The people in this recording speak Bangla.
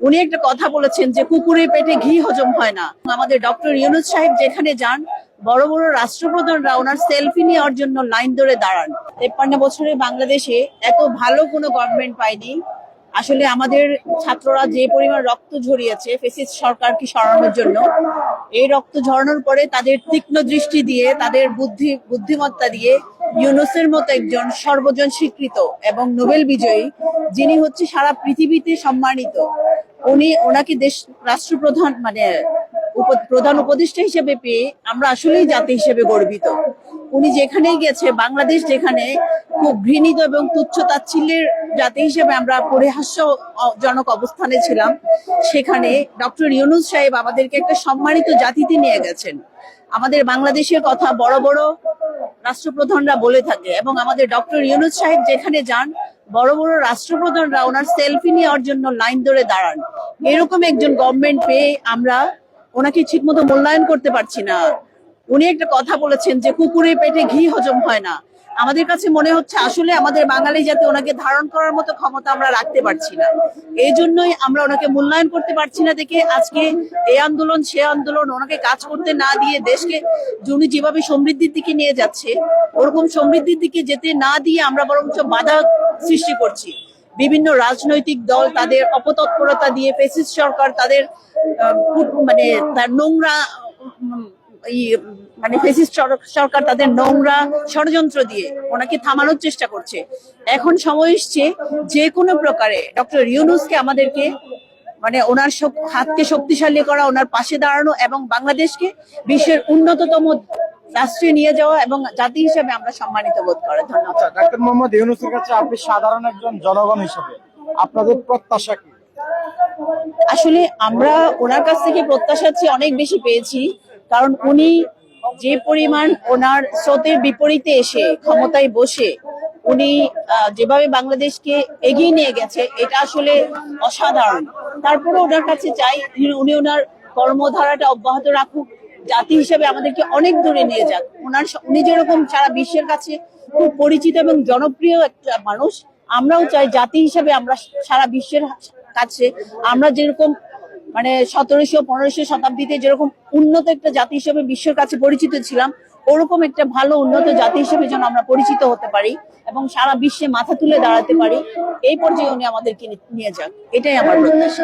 উনি একটা কথা বলেছেন যে কুকুরের পেটে ঘি হজম হয় না। আমাদের ডক্টর ইউনূস সাহেব যেখানে যান, বড় বড় রাষ্ট্রপ্রধানরা ওনার সেলফি নেওয়ার জন্য লাইন ধরে দাঁড়ান। 53 বছরে বাংলাদেশে এত ভালো কোনো গভর্নমেন্ট পাইনি। আসলে আমাদের ছাত্ররা যে পরিমাণ রক্ত ঝরিয়েছে ফ্যাসিস্ট সরকারকে সরানোর জন্য, এই রক্ত ঝরানোর পরে তাদের তীক্ষ্ণ দৃষ্টি দিয়ে, তাদের বুদ্ধিমত্তা দিয়ে ইউনূসের মতো একজন সর্বজন স্বীকৃত এবং নোবেল বিজয়ী, যিনি হচ্ছে সারা পৃথিবীতে সম্মানিত, ওনাকে রাষ্ট্রপ্রধান প্রধান উপদেষ্টা হিসেবে পেয়ে আমরা আসলেই জাতি হিসেবে গর্বিত। উনি যেখানেই গেছে, বাংলাদেশ যেখানে খুব ঘৃণিত এবং তুচ্ছ তাচ্ছিল্যের জাতি হিসেবে আমরা পরিহাস্যজনক অবস্থানে ছিলাম, সেখানে ডক্টর ইউনূস সাহেব আমাদেরকে একটা সম্মানিত জাতিতে নিয়ে গেছেন। আমাদের বাংলাদেশের কথা বড় বড় রাষ্ট্রপ্রধানরা বলে থাকে এবং আমাদের ডক্টর ইউনূস সাহেব যেখানে যান, বড় বড় রাষ্ট্রপ্রধানরা ওনার সেলফি নেওয়ার জন্য লাইন ধরে দাঁড়ান। এরকম একজন গভর্নমেন্ট পেয়ে আমরা ওনাকে ঠিকমতো মূল্যায়ন করতে পারছি না। উনি একটা কথা বলেছেন যে কুকুরের পেটে ঘি হজম হয় না। আমাদের কাছে মনে হচ্ছে আসলে আমাদের বাঙালি জাতি ওনাকে ধারণ করার মতো ক্ষমতা আমরা রাখতে পারছি না। এই জন্যই আমরা ওনাকে মূল্যায়ন করতে পারছি না দেখে আজকে এই আন্দোলন সে আন্দোলন, ওনাকে কাজ করতে না দিয়ে দেশকে উনি যেভাবে সমৃদ্ধির দিকে নিয়ে যাচ্ছে, ওরকম সমৃদ্ধির দিকে যেতে না দিয়ে আমরা বরঞ্চ বাধা সৃষ্টি করছি। বিভিন্ন রাজনৈতিক দল তাদের অপতৎপরতা দিয়ে, ফ্যাসিস্ট সরকার তাদের তার নোংরা ফ্যাসিস্ট সরকার তাদের নোংরা ষড়যন্ত্র দিয়ে ওনাকে থামানোর চেষ্টা করছে। এখন সময় এসছে যে কোনো প্রকারে ডক্টর ইউনূসকে আমাদেরকে ওনার হাতকে শক্তিশালী করা, ওনার পাশে দাঁড়ানো এবং বাংলাদেশকে বিশ্বের উন্নততম রাষ্ট্রে নিয়ে যাওয়া এবং জাতি হিসেবে আমরা সম্মানিত বোধ করা। ধন্যবাদ। ডক্টর মোহাম্মদ ইউনূসের কাছে আপনি সাধারণ একজন জনগণ হিসেবে আপনাদের প্রত্যাশা কি? আসলে আমরা ওনার কাছ থেকে প্রত্যাশার চেয়ে অনেক বেশি পেয়েছি, কারণ উনি যে পরিমাণ ওনার স্রোতের বিপরীতে এসে ক্ষমতায় বসে উনি যেভাবে বাংলাদেশকে এগিয়ে নিয়ে গেছে, এটা আসলে অসাধারণ। তারপরে ওনার কাছে চাই উনি ওনার কর্মধারাটা অব্যাহত রাখুক, জাতি হিসেবে আমাদেরকে অনেক দূরে নিয়ে যাক। উনি যেরকম সারা বিশ্বের কাছে খুব পরিচিত এবং জনপ্রিয় একটা মানুষ, আমরাও চাই জাতি হিসেবে আমরা সারা বিশ্বের কাছে আমরা যেরকম 1700-1500 শতাব্দীতে যেরকম উন্নত একটা জাতি হিসেবে বিশ্বের কাছে পরিচিত ছিলাম, ওরকম একটা ভালো উন্নত জাতি হিসেবে যেন আমরা পরিচিত হতে পারি এবং সারা বিশ্বে মাথা তুলে দাঁড়াতে পারি, এই পর্যায়ে উনি আমাদেরকে নিয়ে যান, এটাই আমার প্রত্যাশা।